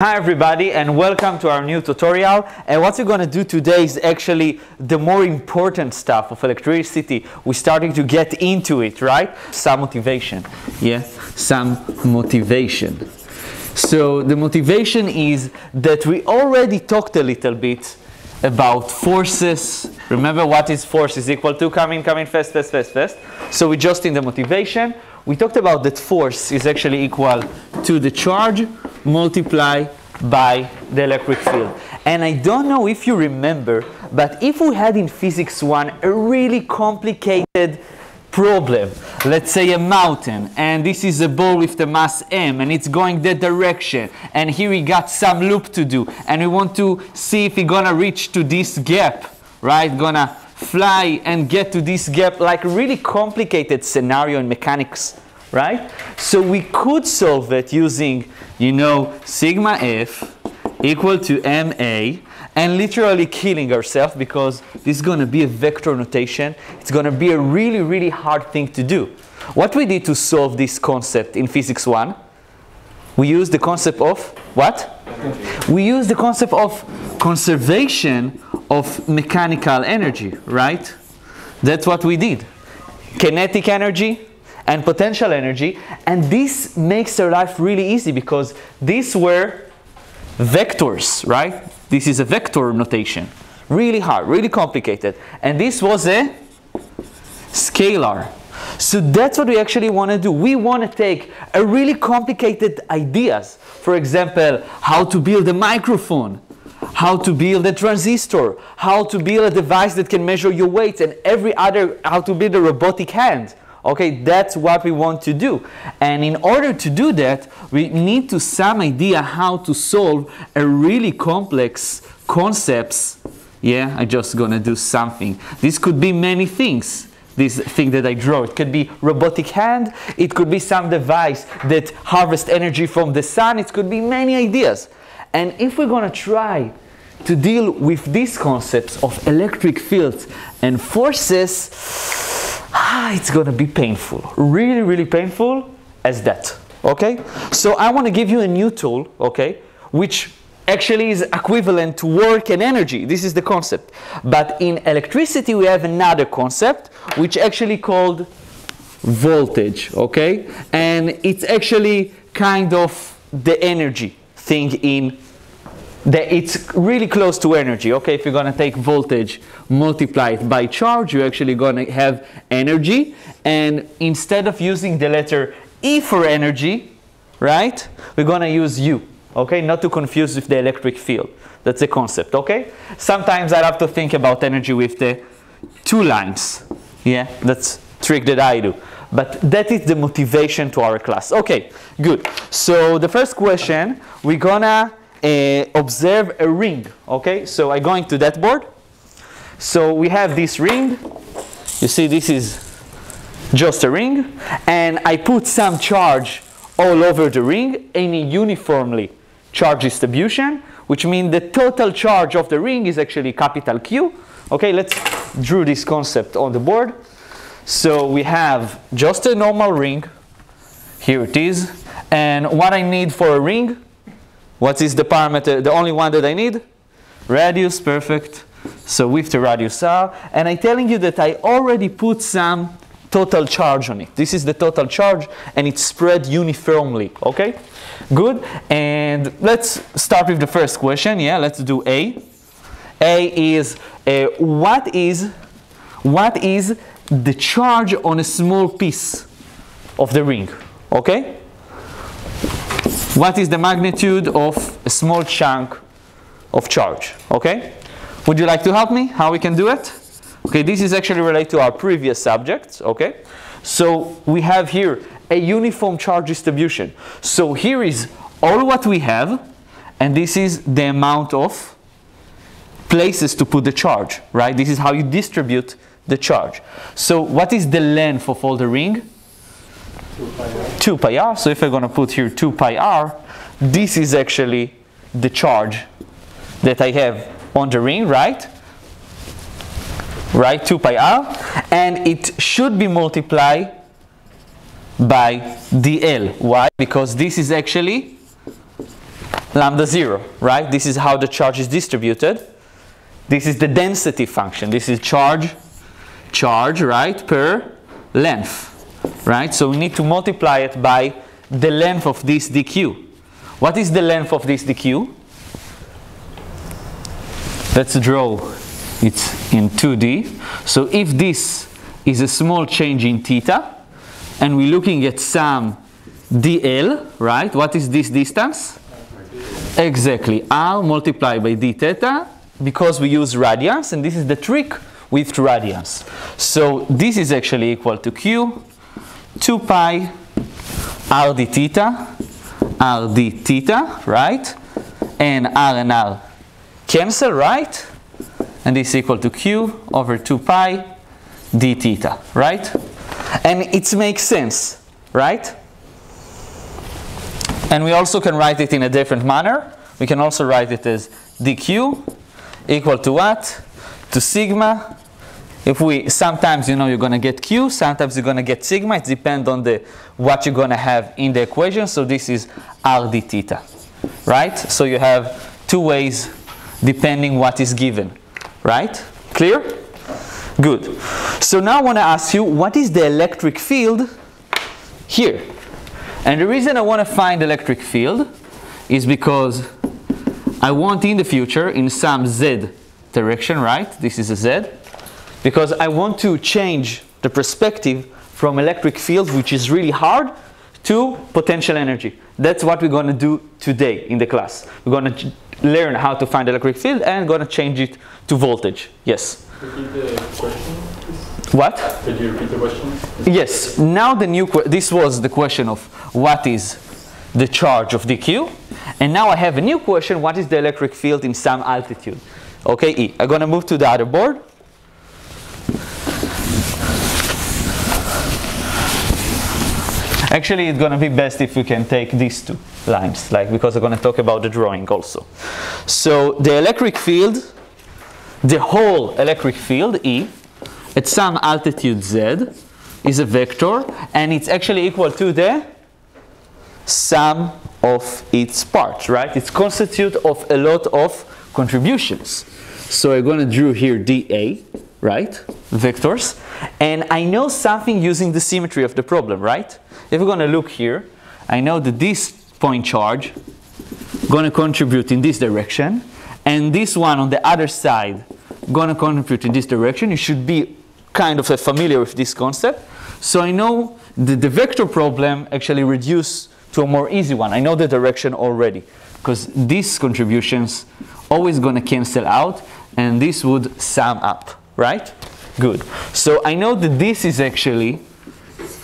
Hi everybody and welcome to our new tutorial, and what we're going to do today is actually the more important stuff of electricity. We're starting to get into it, right? Some motivation. Some motivation. So the motivation is that we already talked a little bit about forces. Remember what is force is equal to? Come in, fast. So we just in the motivation. We talked about that force is actually equal to the charge multiplied by the electric field. And I don't know if you remember, but if we had in physics 1 a really complicated problem, let's say a mountain, and this is a ball with the mass m, and it's going that direction, and here we got some loop to do, and we want to see if we're gonna reach to this gap, right? Gonna fly and get to this gap, like a really complicated scenario in mechanics, right? So we could solve it using, sigma f equal to ma, and literally killing ourselves because this is going to be a vector notation. It's going to be a really, really hard thing to do. What we did to solve this concept in physics 1, we used the concept of what? We used the concept of conservation of mechanical energy, right? That's what we did. Kinetic energy and potential energy, and this makes our life really easy because these were vectors, right? This is a vector notation. Really hard, really complicated. And this was a scalar. So that's what we actually want to do. We want to take a really complicated ideas. For example, how to build a microphone, how to build a transistor, how to build a device that can measure your weight, and how to build a robotic hand. Okay, that's what we want to do. And in order to do that, we need to some idea how to solve a really complex concepts. Yeah, I'm just gonna do something. This could be many things. This thing that I draw, it could be robotic hand, it could be some device that harvests energy from the sun, it could be many ideas. And if we're gonna try to deal with these concepts of electric fields and forces, it's gonna be painful, really, really painful as that, okay? So I wanna give you a new tool, okay, which actually is equivalent to work and energy. This is the concept. But in electricity, we have another concept, which actually called voltage, okay? And it's actually kind of the energy thing it's really close to energy, okay? If you're gonna take voltage, multiply it by charge, you're actually gonna have energy. And instead of using the letter E for energy, right? We're gonna use U, okay? Not to confuse with the electric field. That's the concept, okay? Sometimes I have to think about energy with the two lines. Yeah, that's a trick that I do. But that is the motivation to our class. Okay, good. So the first question, we're gonna observe a ring, okay? So I'm going to that board. So we have this ring. You see, this is just a ring. And I put some charge all over the ring in a uniformly charge distribution, which means the total charge of the ring is actually capital Q. Okay, let's draw this concept on the board. So we have just a normal ring. Here it is. And what I need for a ring, what is the parameter, the only one that I need? Radius, perfect. So with the radius R, and I'm telling you that I already put some total charge on it. This is the total charge, and it's spread uniformly, okay? Good, and let's start with the first question. Yeah, let's do A. A is, what is the charge on a small piece of the ring, okay? What is the magnitude of a small chunk of charge, okay? Would you like to help me how we can do it? Okay, this is actually related to our previous subjects, okay? So we have here a uniform charge distribution. So here is all what we have, and this is the amount of places to put the charge, right? This is how you distribute the charge. So what is the length of all the ring? 2 pi r. So if I'm going to put here 2 pi r, this is actually the charge that I have on the ring, right? Right, 2 pi r. And it should be multiplied by dl. Why? Because this is actually lambda 0, right? This is how the charge is distributed. This is the density function. This is charge, right, per length, right? So we need to multiply it by the length of this dq. What is the length of this dq? Let's draw it in 2D. So if this is a small change in theta, and we're looking at some dl, right? What is this distance? Exactly, r multiplied by d theta, because we use radians, and this is the trick with radians. So this is actually equal to q, 2 pi r d theta, right? And r cancel, right? And this is equal to q over 2 pi d theta, right? And it makes sense, right? And we also can write it in a different manner. We can also write it as dq equal to what? To sigma. If we, sometimes, you know, you're going to get q, sometimes you're going to get sigma. It depends on what you're going to have in the equation. So this is r d theta, right? So you have two ways depending what is given, right? Clear? Good. So now I want to ask you, what is the electric field here? And the reason I want to find electric field is because I want in the future, in some z direction, right? This is a z. Because I want to change the perspective from electric field, which is really hard, to potential energy. That's what we're going to do today in the class. We're going to learn how to find electric field and going to change it to voltage. Yes? Repeat the question, please. What? Could you repeat the question? Yes. Now this was the question of what is the charge of dq. And now I have a new question, what is the electric field in some altitude? Okay, E. I'm going to move to the other board. Actually, it's going to be best if we can take these two lines, because I'm going to talk about the drawing also. So the electric field, the whole electric field, E, at some altitude z, is a vector, and it's actually equal to the sum of its parts, right? It's constitute of a lot of contributions. So I'm going to draw here dA, right? Vectors. And I know something using the symmetry of the problem, right? If we're going to look here, I know that this point charge going to contribute in this direction, and this one on the other side going to contribute in this direction. You should be kind of familiar with this concept. So I know that the vector problem actually reduced to a more easy one. I know the direction already, because these contributions always going to cancel out, and this would sum up, right? Good. So I know that this is actually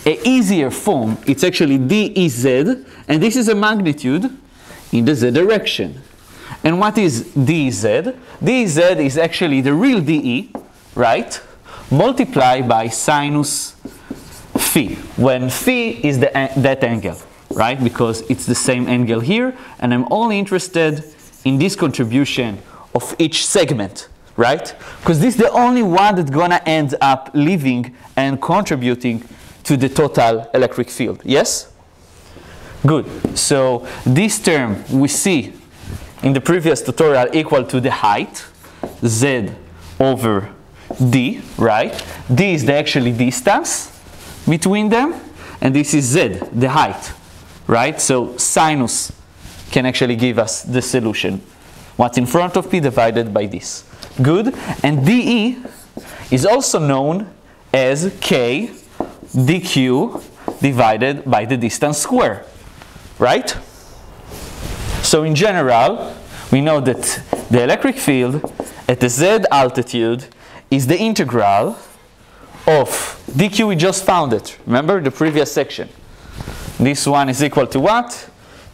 an easier form. It's actually dEz, and this is a magnitude in the z direction. And what is dEz? dEz is actually the real dE, right? Multiplied by sinus phi, when phi is that angle, right? Because it's the same angle here, and I'm only interested in this contribution of each segment, right? Because this is the only one that's gonna end up living and contributing to the total electric field. Yes? Good. So this term we see in the previous tutorial equal to the height, z over d, right? D is the actually distance between them, and this is z, the height, right? So sinus can actually give us the solution. What's in front of p divided by this. Good. And dE is also known as k dq divided by the distance square, right? So in general, we know that the electric field at the z altitude is the integral of dq. We just found it. Remember the previous section. This one is equal to what?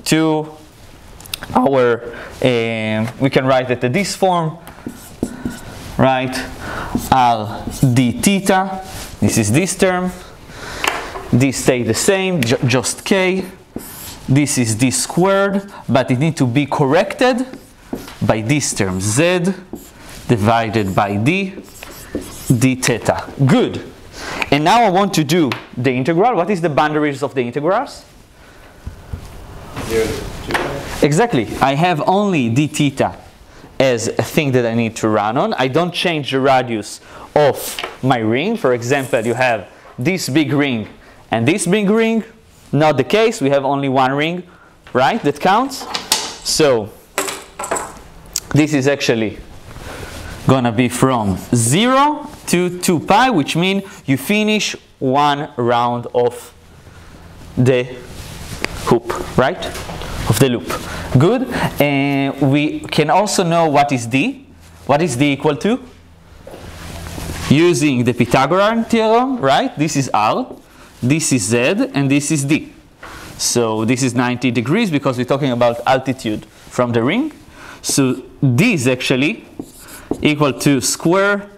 To our, we can write it in this form, right? R d theta. This is this term. This stay the same, just k. This is d squared, but it needs to be corrected by this term, z divided by d theta. Good. And now I want to do the integral. What is the boundaries of the integrals? 0 to 2 pi. Exactly. I have only d theta as a thing that I need to run on. I don't change the radius of my ring. For example, you have this big ring and this big ring. Not the case. We have only one ring, right, that counts. So this is actually going to be from 0 to 2 pi, which means you finish one round of the hoop, right? Of the loop. Good. And we can also know what is d. What is d equal to? Using the Pythagorean Theorem, right? This is r, this is z, and this is d. So this is 90 degrees because we're talking about altitude from the ring. So d is actually equal to square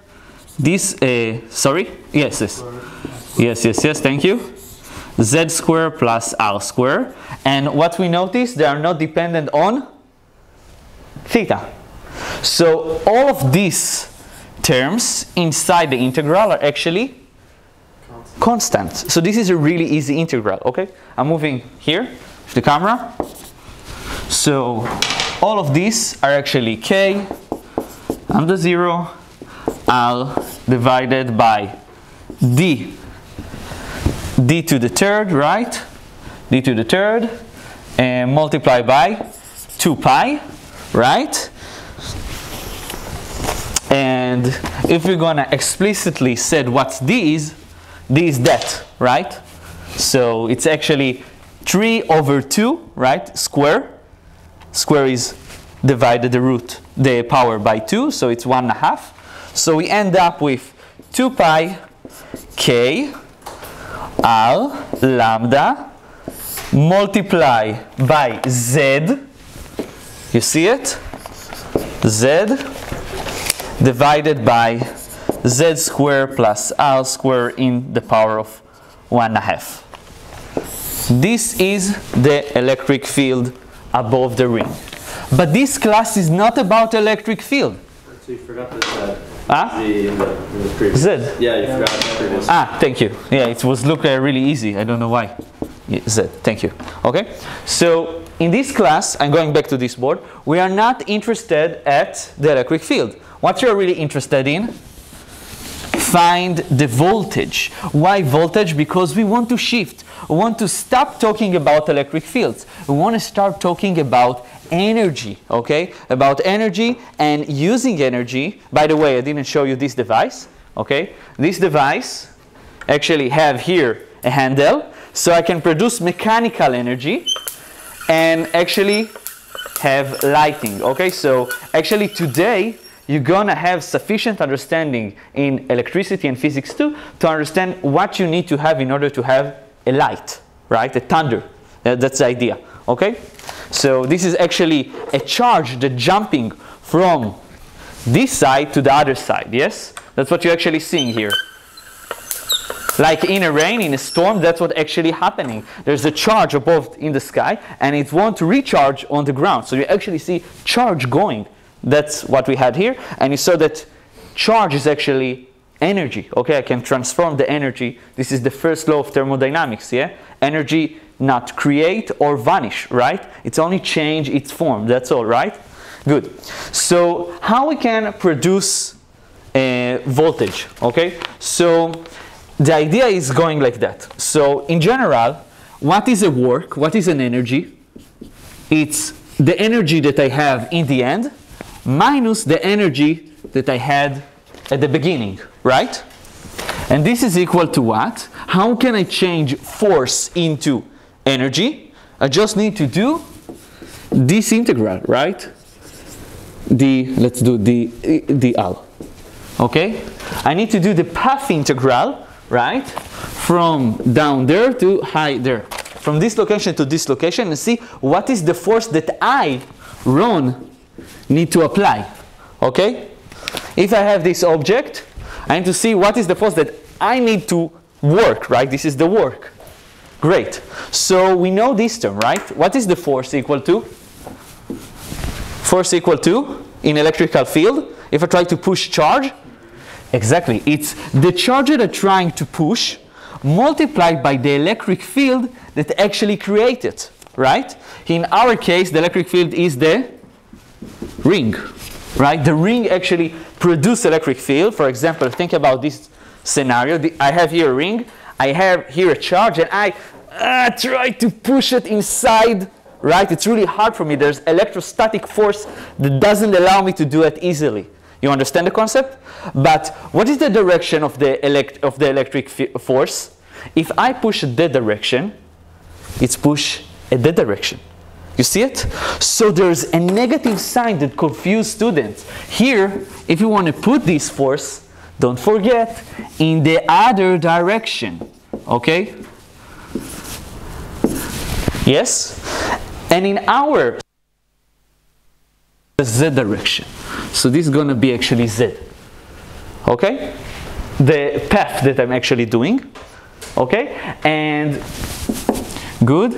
this, sorry? Yes, thank you. Z square plus r square. And what we notice, they are not dependent on theta. So all of these terms inside the integral are actually constant. So this is a really easy integral, okay? I'm moving here with the camera. So all of these are actually k under 0 r divided by d to the third, right? D to the third, and multiply by 2 pi, right? And if we're gonna explicitly say what d is that, right? So it's actually 3 over 2, right? Square is divided the power by 2, so it's 1.5. So we end up with 2 pi k r lambda multiply by z, you see it? Z divided by z squared plus r squared in the power of 1.5. This is the electric field above the ring. But this class is not about electric field. So you forgot the Z. Ah? The previous. Z? Yeah, you forgot the previous. Ah, thank you. Yeah, it was look really easy. I don't know why. Yeah, Z, thank you. Okay, so in this class, I'm going back to this board. We are not interested at the electric field. What you're really interested in? Find the voltage. Why voltage? Because we want to shift. We want to stop talking about electric fields. We want to start talking about energy, okay? About energy and using energy. By the way, I didn't show you this device, okay? This device actually have here a handle, so I can produce mechanical energy and actually have lighting, okay? So actually today, you're gonna have sufficient understanding in electricity and physics too to understand what you need to have in order to have a light, right? A thunder. That's the idea, okay? So this is actually a charge that's jumping from this side to the other side, yes? That's what you're actually seeing here. Like in a rain, in a storm, that's what's actually happening. There's a charge above in the sky and it wants to recharge on the ground. So you actually see charge going. That's what we had here. And you saw that charge is actually energy. Okay, I can transform the energy. This is the first law of thermodynamics, yeah? Energy not create or vanish, right? It's only change its form. That's all, right? Good. So how we can produce voltage, okay? So the idea is going like that. So in general, what is a work? What is an energy? It's the energy that I have in the end minus the energy that I had at the beginning, right? And this is equal to what? How can I change force into energy? I just need to do this integral, right? Let's do the L. Okay? I need to do the path integral, right? From down there to high there. From this location to this location and see what is the force that I, Ron, need to apply. Okay? If I have this object, I need to see what is the force that I need to work, right? This is the work. Great. So we know this term, right? What is the force equal to? Force equal to, in electrical field, if I try to push charge, exactly, it's the charge that I'm trying to push multiplied by the electric field that actually created. right? In our case, the electric field is the ring, right? The ring actually produces electric field. For example, think about this scenario. I have here a ring, I have here a charge, and I try to push it inside, right? It's really hard for me. There's electrostatic force that doesn't allow me to do it easily. You understand the concept? But what is the direction of the electric force? If I push that direction, it's push at that direction. You see it? So there's a negative sign that confuses students. Here, if you want to put this force, don't forget, in the other direction. Okay? Yes? And in our Z direction. So this is going to be actually Z. Okay? The path that I'm actually doing. Okay? And good.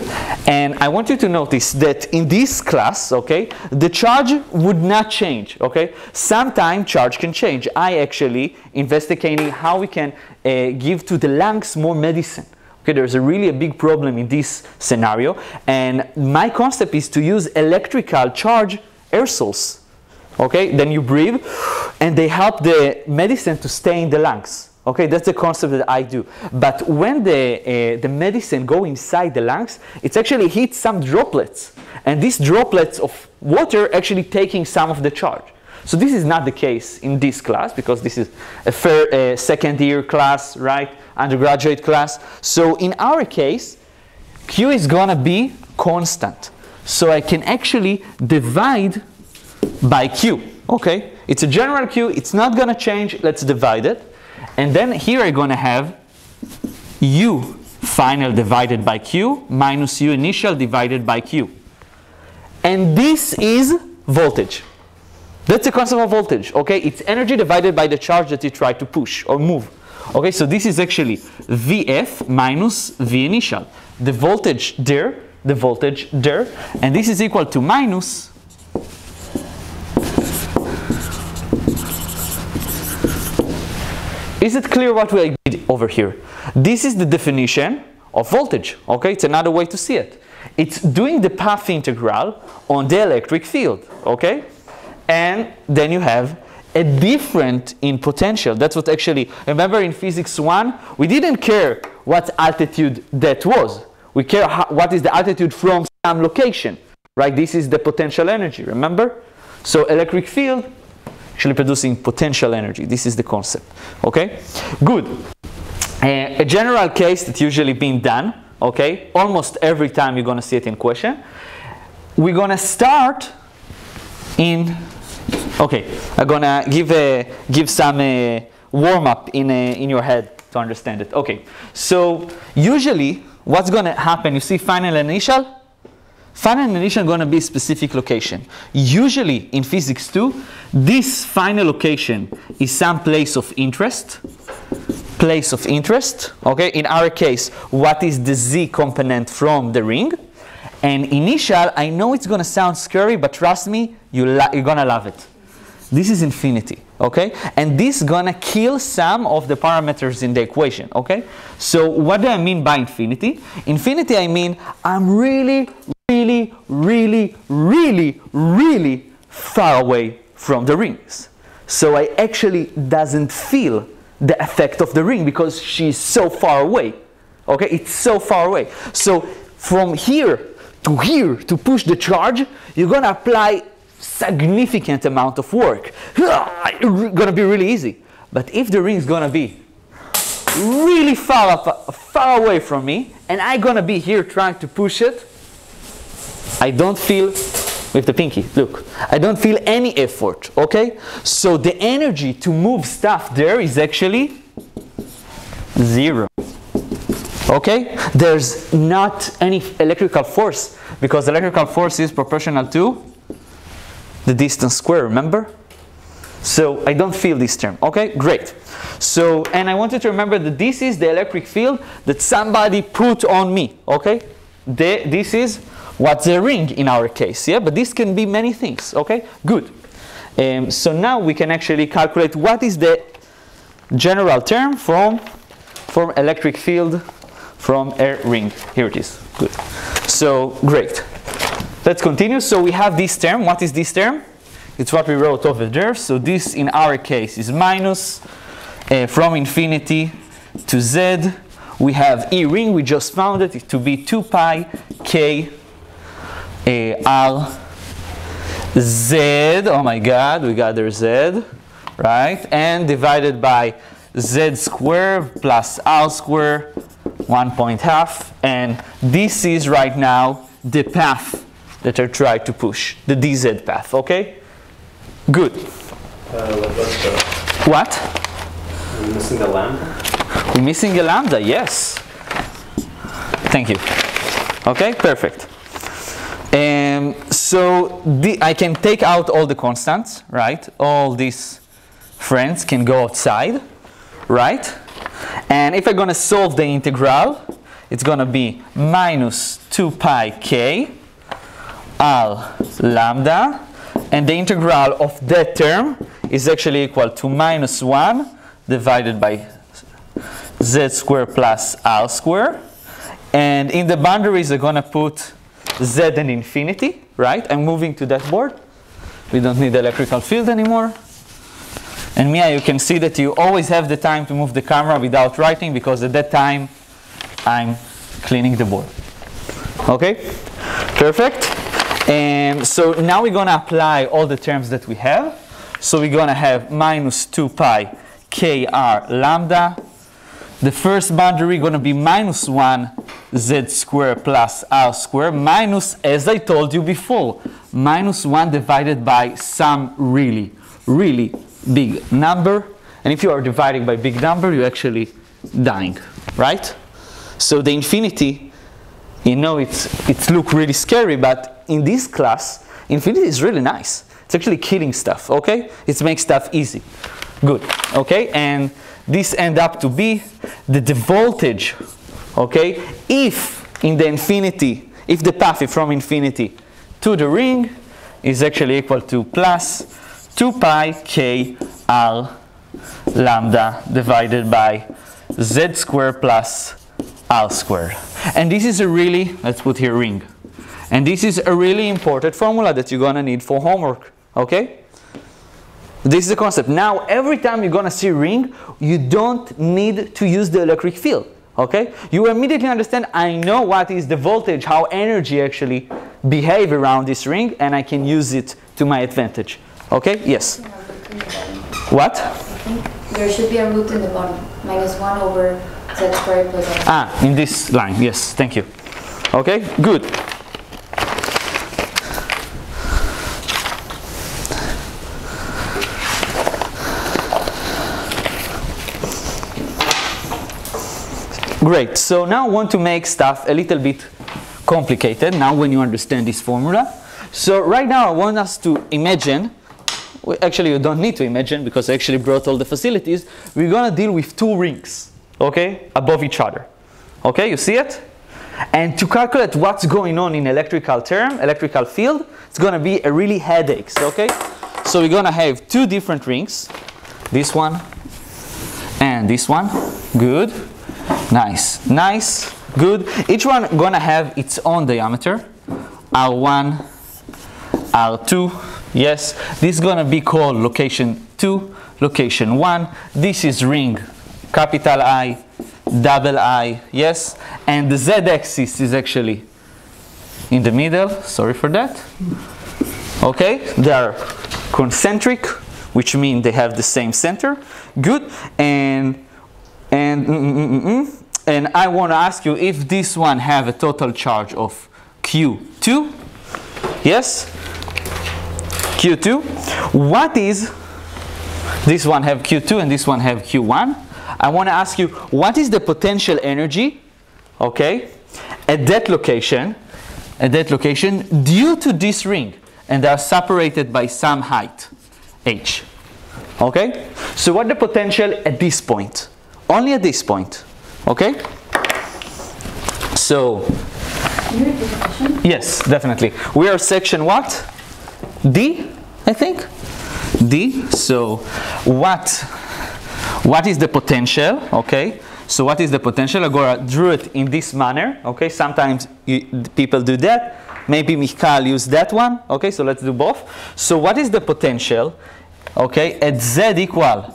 And I want you to notice that in this class, okay, the charge would not change. Okay? Sometimes charge can change. I actually investigating how we can give to the lungs more medicine. Okay, there's a big problem in this scenario, and my concept is to use electrical charge aerosols. Okay, then you breathe, and they help the medicine to stay in the lungs. Okay, that's the concept that I do. But when the medicine go inside the lungs, it's actually hits some droplets, and these droplets of water actually taking some of the charge. So this is not the case in this class, because this is a second year class, right? Undergraduate class. So in our case, Q is gonna be constant. So I can actually divide by Q, okay? It's a general Q, it's not gonna change, let's divide it. And then here I'm gonna have U final divided by Q minus U initial divided by Q. And this is voltage. That's the concept of voltage, okay? It's energy divided by the charge that you try to push or move. Okay, so this is actually Vf minus V initial. The voltage there, and this is equal to minus Is it clear what we did over here? This is the definition of voltage, okay? It's another way to see it. It's doing the path integral on the electric field, okay? And then you have a different in potential. That's what actually, remember in physics 1, we didn't care what altitude that was. We care what is the altitude from some location, right? This is the potential energy, remember? So electric field actually producing potential energy. This is the concept, okay? Good. A general case that's usually being done, okay? Almost every time you're gonna see it in question. We're gonna start in, okay, I'm gonna give some warm-up in your head to understand it. Okay, so usually what's gonna happen, you see final and initial? Final and initial are gonna be a specific location. Usually in physics 2, this final location is some place of interest. Okay? In our case, what is the Z component from the ring? And initial, I know it's gonna sound scary, but trust me, you're gonna love it. This is infinity, okay? And this is gonna kill some of the parameters in the equation, okay? So what do I mean by infinity? Infinity, I mean I'm really far away from the rings. So I actually doesn't feel the effect of the ring because she's so far away, okay? It's so far away. So from here to push the charge, you're gonna apply significant amount of work. It's gonna be really easy. But if the ring is gonna be really far away from me, and I'm gonna be here trying to push it, I don't feel, with the pinky, look, I don't feel any effort, okay? So the energy to move stuff there is actually 0. Okay? There's not any electrical force because electrical force is proportional to the distance square, remember? So I don't feel this term, okay? Great. So, and I want you to remember that this is the electric field that somebody put on me, okay? This is what's the ring in our case, yeah? But this can be many things, okay? Good. So now we can actually calculate what is the general term from electric field from a ring. Here it is. Good. So great. Let's continue. So we have this term. What is this term? It's what we wrote over there. So this in our case is minus from infinity to z. We have E ring. We just found it to be 2 pi k r z. Oh my God, we got there z, right? And divided by z squared plus r squared, 1.5. And this is right now the path that I tried to push, the dz path, okay? Good. What? We're missing the lambda? We're missing a lambda, yes. Thank you. Okay, perfect. So I can take out all the constants, right? All these friends can go outside, right? And if I'm going to solve the integral, it's going to be minus 2 pi k r lambda, and the integral of that term is actually equal to minus 1 divided by z squared plus r squared. And in the boundaries, I'm going to put z and infinity, right? I'm moving to that board. We don't need the electrical field anymore. And Mia, you can see that you always have the time to move the camera without writing, because at that time I'm cleaning the board. Okay, perfect. And so now we're going to apply all the terms that we have. So we're going to have minus 2 pi kr lambda. The first boundary going to be minus 1 z squared plus r squared, minus, as I told you before, minus 1 divided by some really, really big number. And if you are dividing by big number, you're actually dying, right? So the infinity, you know, it looks really scary, but in this class, infinity is really nice. It's actually killing stuff, okay? It makes stuff easy. Good, okay? And this ends up to be the voltage, okay? If in the infinity, if the path is from infinity to the ring is actually equal to plus 2 pi k r lambda divided by z squared plus r squared. And this is a really, let's put here ring. And this is a really important formula that you're going to need for homework, okay? This is the concept. Now, every time you're going to see ring, you don't need to use the electric field, okay? You immediately understand, I know what is the voltage, how energy actually behave around this ring, and I can use it to my advantage. Okay? Yes? What? I think there should be a root in the bottom. Minus 1 over z squared plus r. Ah, in this line. Yes, thank you. Okay, good. Great. So now I want to make stuff a little bit complicated now when you understand this formula. So right now I want us to imagine, actually you don't need to imagine because I actually brought all the facilities. We're going to deal with 2 rings, okay, above each other. Okay, you see it? And to calculate what's going on in electrical field, it's going to be a really headache, okay? So we're going to have 2 different rings, this one and this one. Good. Nice, nice, good. Each one going to have its own diameter, R1, R2, yes. This is going to be called location 2, location 1. This is ring, capital I, double I, yes. And the z-axis is actually in the middle, sorry for that. Okay, they are concentric, which means they have the same center. Good, and I want to ask you if this one have a total charge of Q2. Yes? Q2. What is, this one have Q2 and this one have Q1. I want to ask you, what is the potential energy, okay, at that location due to this ring, and they are separated by some height, h. Okay? So what the potential at this point? Only at this point, okay? So, Can you repeat the question? yes, definitely. We are section what? D, I think? D. So, what is the potential, okay, So what is the potential? Agora drew it in this manner. Okay, sometimes people do that. Maybe Michal used that one. Okay, so let's do both. So what is the potential? Okay, at z equal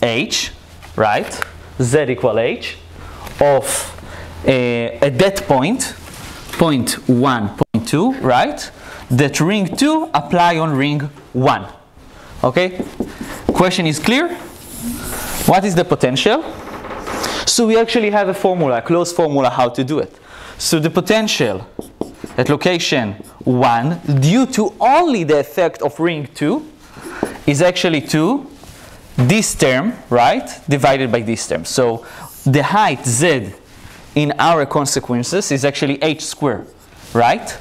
h, right? Z equal h of at that point 1, 2, right? That ring 2 apply on ring 1. Okay? Question is clear? What is the potential? So we actually have a formula, a closed formula how to do it. So the potential at location 1 due to only the effect of ring 2 is actually 2 this term, right, divided by this term. So the height z in our consequences is actually h squared, right?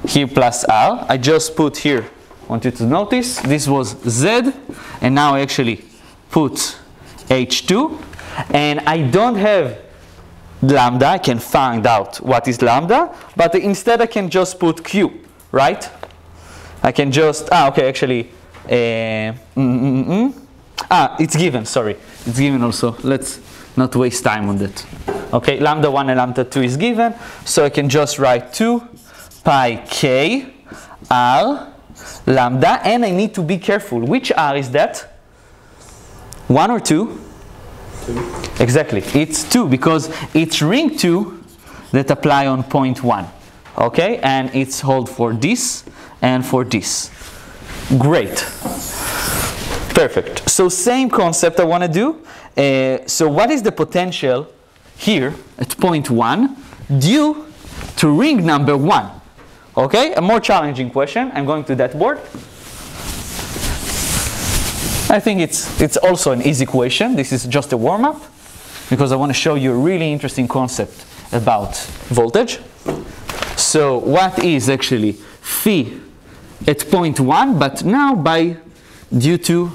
Here plus r. I just put here, want you to notice, this was z, and now I actually put h2, and I don't have lambda. I can find out what is lambda, but instead I can just put q, right? I can just, okay, actually, it's given, sorry. It's given also. Let's not waste time on that. Okay, lambda 1 and lambda 2 is given, so I can just write 2 pi k r lambda, and I need to be careful. Which r is that? 1 or 2? 2. Exactly, it's 2 because it's ring 2 that apply on point 1. Okay, and it's hold for this and for this. Great. Perfect. So same concept I want to do. So what is the potential here at point 1 due to ring number 1? Okay, a more challenging question. I'm going to that board. I think it's also an easy question. This is just a warm-up because I want to show you a really interesting concept about voltage. So what is actually phi at point 1, but now by due to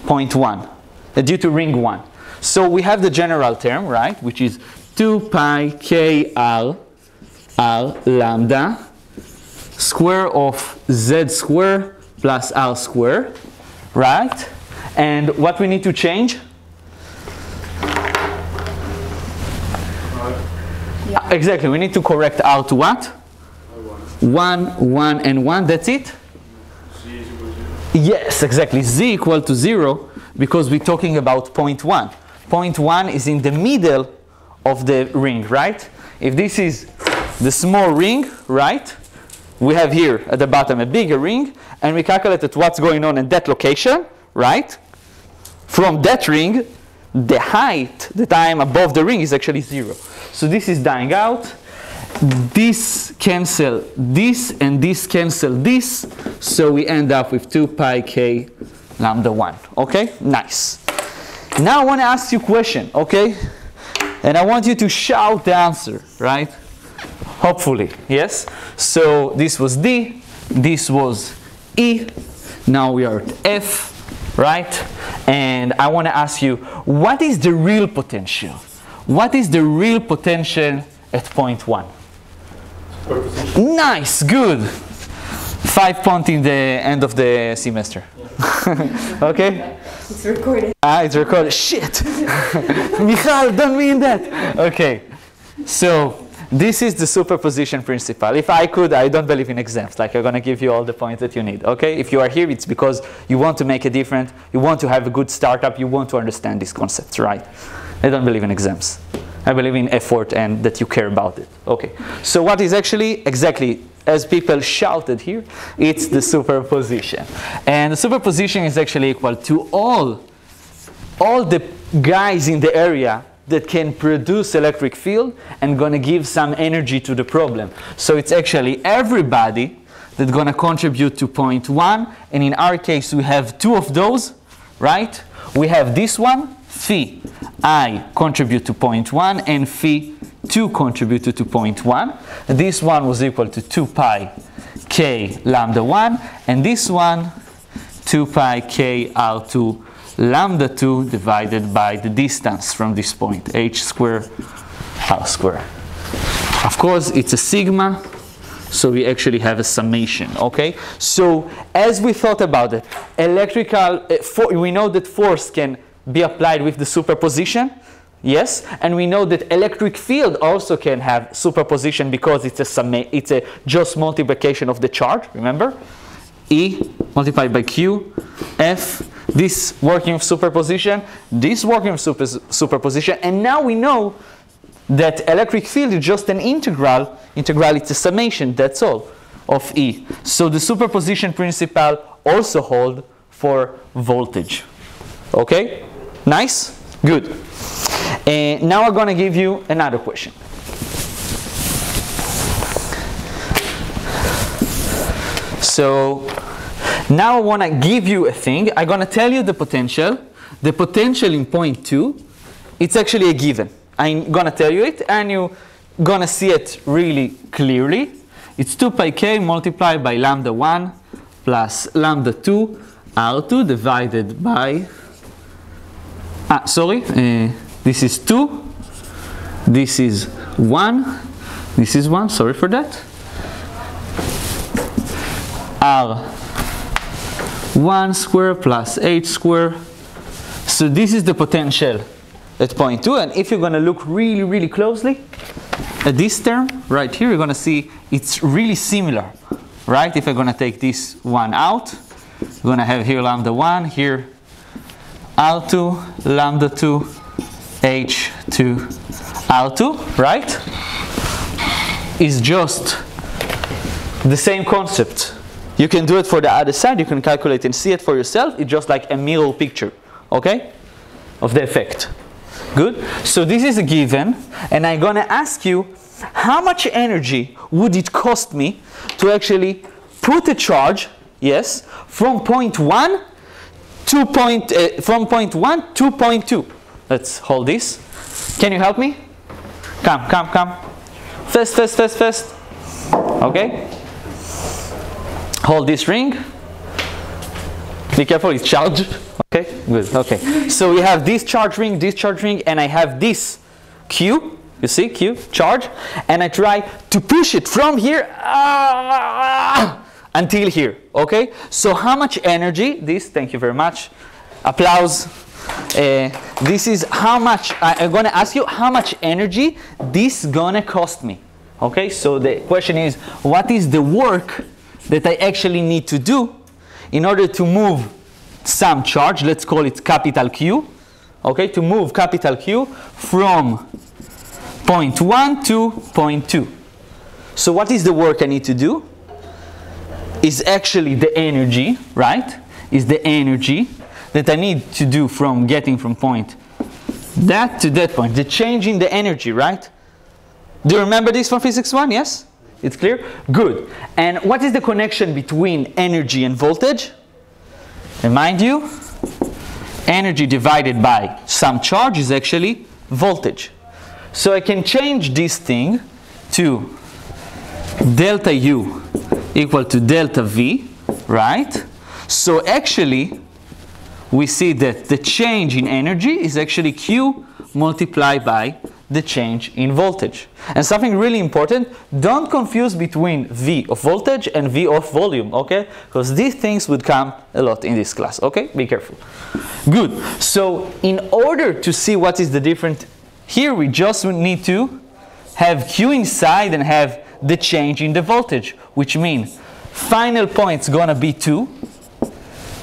point 1, due to ring 1. So we have the general term, right, which is 2 pi k r lambda square of z square plus r square, right? And what we need to change? Exactly, we need to correct r to what? 1, 1, and 1, that's it? Yes, exactly, z equal to 0 because we're talking about point 1. Point 1 is in the middle of the ring, right? If this is the small ring, right? We have here at the bottom a bigger ring, and we calculated what's going on in that location, right? From that ring, the height that I am above the ring is actually 0. So this is dying out. This cancel this, and this cancel this. So we end up with 2 pi k lambda 1. Okay, nice. Now I want to ask you a question, okay? And I want you to shout the answer, right? Hopefully, yes? So this was D, this was E, now we are at F, right? And I want to ask you, what is the real potential? What is the real potential at point 1? Nice, good. 5 points in the end of the semester. Okay? It's recorded. It's recorded. Shit! Michal, don't mean that. Okay. So, this is the superposition principle. If I could, I don't believe in exams. Like, I'm going to give you all the points that you need. Okay? If you are here, it's because you want to make a difference. You want to have a good startup. You want to understand these concepts, right? I don't believe in exams. I believe in effort and that you care about it. Okay. So what is actually, exactly, as people shouted here, it's the superposition. And the superposition is actually equal to all the guys in the area that can produce electric field and going to give some energy to the problem. So it's actually everybody that's going to contribute to point 1. And in our case, we have 2 of those, right? We have this one, phi I contribute to point 1, and phi 2 contributed to point 1. This one was equal to 2 pi k lambda 1, and this one 2 pi k r2 lambda 2 divided by the distance from this point, h square r square. Of course, it's a sigma, so we actually have a summation, okay? So as we thought about it, electrical, we know that force can be applied with the superposition, Yes, and we know that electric field also can have superposition because it's a just multiplication of the charge, remember? E multiplied by Q, F, this working of superposition, this working of superposition, and now we know that electric field is just an integral. Integral, it's a summation, that's all, of E. So the superposition principle also hold for voltage. Okay? Nice? Good. Now I'm going to give you another question. So now I want to give you a thing. I'm going to tell you the potential. The potential in point 2, it's actually a given. I'm going to tell you it, and you're going to see it really clearly. It's 2 pi k multiplied by lambda 1 plus lambda 2 R2 divided by, this is 2, this is 1, this is 1, sorry for that, R1 square plus H square. So this is the potential at point 2, and if you're going to look really, really closely at this term right here, you're going to see it's really similar, right? If I'm going to take this one out, we're going to have here lambda 1, here R2, lambda 2, H2, R2, right? Is just the same concept. You can do it for the other side, you can calculate and see it for yourself. It's just like a mirror picture, okay, of the effect. Good? So this is a given, and I'm going to ask you, how much energy would it cost me to actually put a charge, yes, from point 1 to point 2. Let's hold this. Can you help me? Come. Fast. Okay. Hold this ring. Be careful, it's charged. Okay, good. Okay. So we have this charge ring, and I have this Q. You see, Q, charge. And I try to push it from here until here. Okay? So how much energy, thank you very much. Applause. This is how much, I'm going to ask you how much energy this is going to cost me. Okay? So the question is, what is the work that I actually need to do in order to move some charge, let's call it capital Q, okay, to move capital Q from point 1 to point 2. So what is the work I need to do? Is actually the energy, right? Is the energy that I need to do from getting from point that to that point, the change in the energy, right? Do you remember this from physics 1? Yes? It's clear? Good. And what is the connection between energy and voltage? Remind you, energy divided by some charge is actually voltage. So I can change this thing to delta U equal to delta V, right? So actually, we see that the change in energy is actually Q multiplied by the change in voltage. And something really important, don't confuse between V of voltage and V of volume, okay? Because these things would come a lot in this class, okay? Be careful. Good. So in order to see what is the difference, here we just need to have Q inside and have the change in the voltage, which means final point's gonna be 2,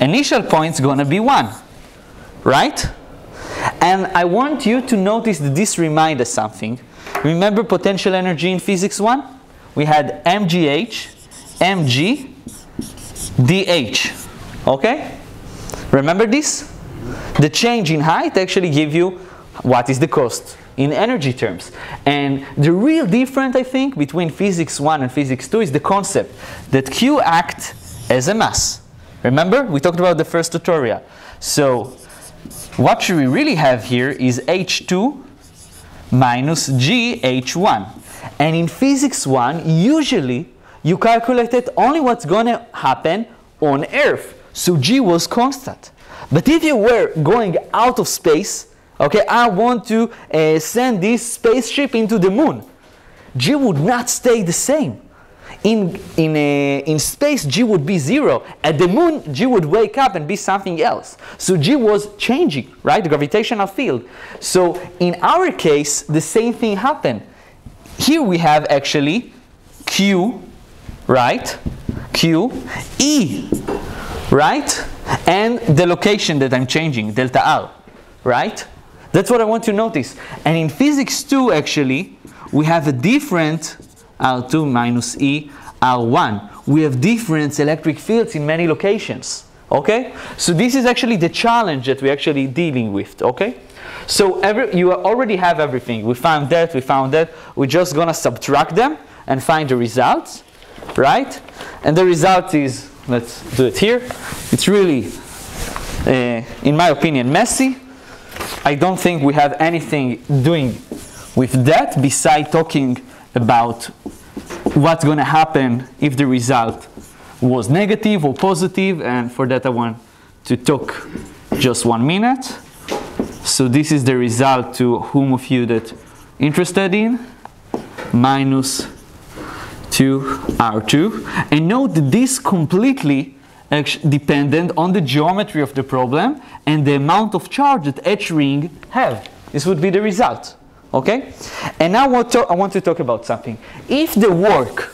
initial point's gonna be 1, right? And I want you to notice that this reminds us something. Remember potential energy in physics 1? We had mgh, mg, dh. Okay? Remember this? The change in height actually gives you what is the cost in energy terms. And the real difference, I think, between physics 1 and physics 2 is the concept that Q acts as a mass. Remember? We talked about the first tutorial. So what we really have here is H2 minus GH1. And in physics 1, usually you calculated only what's going to happen on Earth. So G was constant. But if you were going out of space, okay, I want to send this spaceship into the moon, G would not stay the same. in space, G would be 0. At the moon, G would wake up and be something else. So G was changing, right? The gravitational field. So in our case, the same thing happened. Here we have actually Q, right? Q, E, right? And the location that I'm changing, delta R, right? That's what I want to notice. And in physics 2, actually, we have a different R2 minus E, R1. We have different electric fields in many locations, okay? So this is actually the challenge that we're actually dealing with, okay? So you already have everything. We found that, we found that. We're just gonna subtract them and find the results, right? And the result is, let's do it here. It's really, in my opinion, messy. I don't think we have anything doing with that besides talking about what's going to happen if the result was negative or positive, and for that I want to talk just 1 minute. So this is the result to whom of you that interested in, minus 2R2. And note that this completely dependent on the geometry of the problem and the amount of charge that each ring have. This would be the result. Okay? And now I want to talk about something. If the work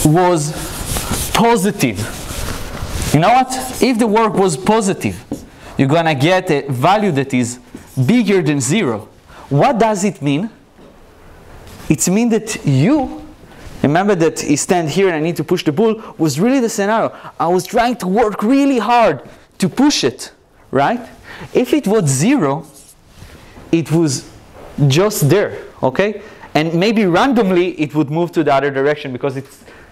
was positive, you know what? If the work was positive, you're going to get a value that is bigger than 0. What does it mean? It means that you, remember that he stand here and I need to push the bull, was really the scenario. I was trying to work really hard to push it, right? If it was 0, it was just there, okay? And maybe randomly it would move to the other direction because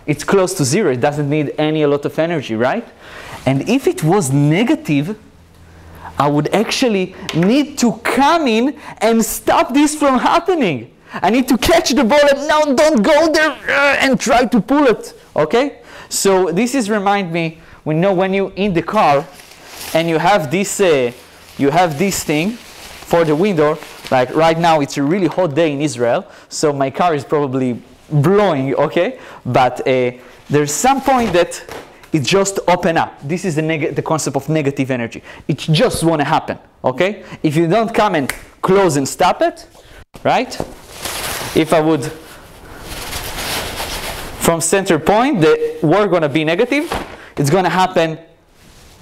it's close to 0. It doesn't need a lot of energy, right? And if it was negative, I would actually need to come in and stop this from happening. I need to catch the ball and now don't go there and try to pull it, okay? So this is remind me, when you're in the car and you have this thing for the window, like right now it's a really hot day in Israel, so my car is probably blowing, okay? But there's some point that it just open up. This is the concept of negative energy. It just want to happen, okay? If you don't come and close and stop it, right? If I would, from center point, the work going to be negative, it's going to happen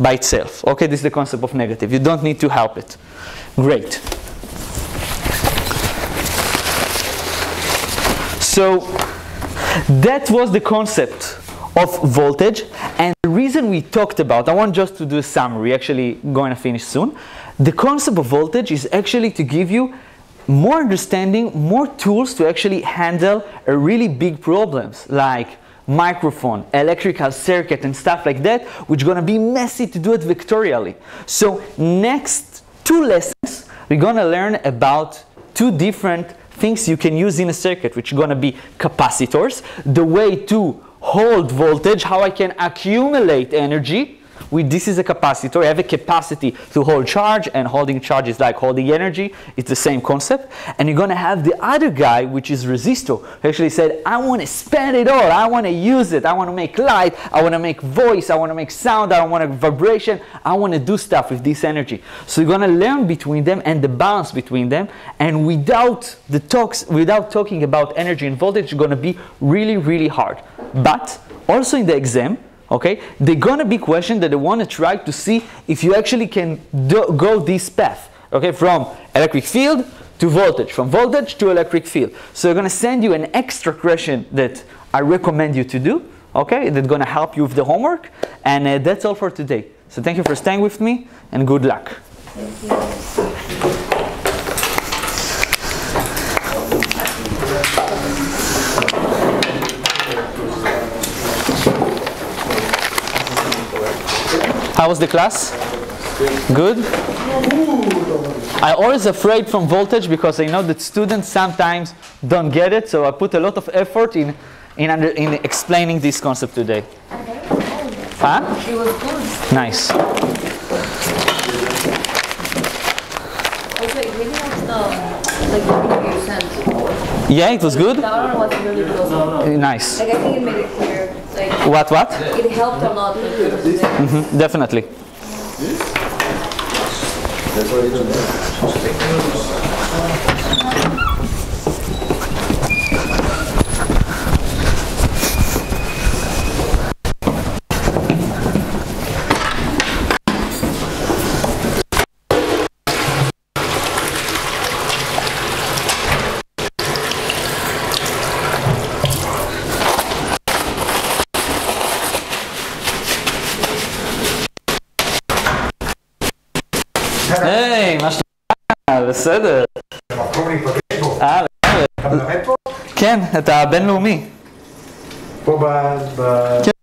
by itself. Okay, this is the concept of negative. You don't need to help it. Great. So that was the concept of voltage. And the reason we talked about, I want just to do a summary, actually going to finish soon. The concept of voltage is actually to give you more understanding, more tools to actually handle a really big problems like microphone, electrical circuit and stuff like that, which is going to be messy to do it vectorially. So next 2 lessons, we're going to learn about 2 different things you can use in a circuit, which are going to be capacitors, the way to hold voltage, how I can accumulate energy. This is a capacitor. I have a capacity to hold charge, and holding charge is like holding energy. It's the same concept. And you're going to have the other guy, which is resistor, who actually said, I want to spend it all. I want to use it. I want to make light. I want to make voice. I want to make sound. I want to vibration. I want to do stuff with this energy. So you're going to learn between them and the balance between them. And without talking about energy and voltage, it's going to be really, really hard. But also in the exam, okay, they're going to be questions that they want to try to see if you actually can go this path, okay, from electric field to voltage, from voltage to electric field. So they're going to send you an extra question that I recommend you to do, okay, that's going to help you with the homework. And that's all for today. So thank you for staying with me, and good luck. Thank you. How was the class? Good? I'm always afraid from voltage because I know that students sometimes don't get it, so I put a lot of effort in explaining this concept today. Huh? It was good. Nice. Also, it really helps the, like, your sense. Yeah, it was good? The other one was really good. Nice. Like, I think it made it clear. Like, What? it helped a lot. Definitely. היי, מה שלומך? בסדר. מקום להיפגש בו. אתה מלמד פה? כן, אתה הבינלאומי. פה ב... כן.